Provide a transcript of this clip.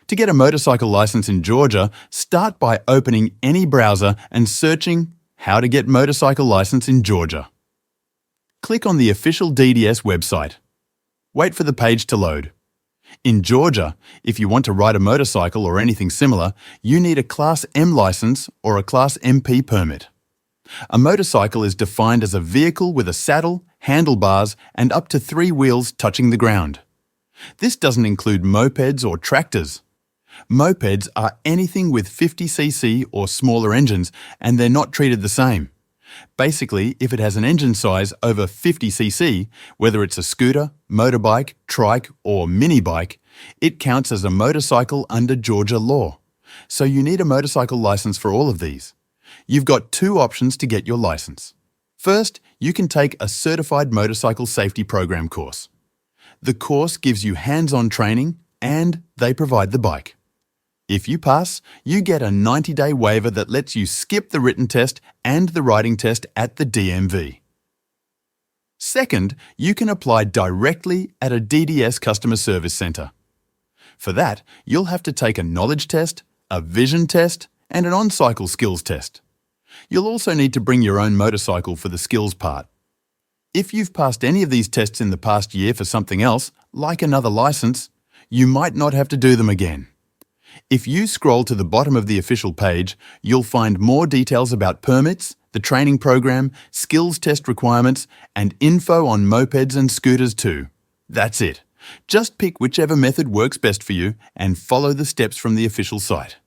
To get a motorcycle license in Georgia, start by opening any browser and searching How to get motorcycle license in Georgia. Click on the official DDS website. Wait for the page to load. In Georgia, if you want to ride a motorcycle or anything similar, you need a Class M license or a Class MP permit. A motorcycle is defined as a vehicle with a saddle, handlebars, and up to 3 wheels touching the ground. This doesn't include mopeds or tractors. Mopeds are anything with 50cc or smaller engines, and they're not treated the same. Basically, if it has an engine size over 50cc, whether it's a scooter, motorbike, trike, or mini bike, it counts as a motorcycle under Georgia law. So you need a motorcycle license for all of these. You've got 2 options to get your license. First, you can take a Certified Motorcycle Safety Program course. The course gives you hands-on training and they provide the bike. If you pass, you get a 90-day waiver that lets you skip the written test and the riding test at the DMV. Second, you can apply directly at a DDS customer service centre. For that, you'll have to take a knowledge test, a vision test, and an on-cycle skills test. You'll also need to bring your own motorcycle for the skills part. If you've passed any of these tests in the past year for something else, like another license, you might not have to do them again. If you scroll to the bottom of the official page, you'll find more details about permits, the training program, skills test requirements, and info on mopeds and scooters too. That's it. Just pick whichever method works best for you and follow the steps from the official site.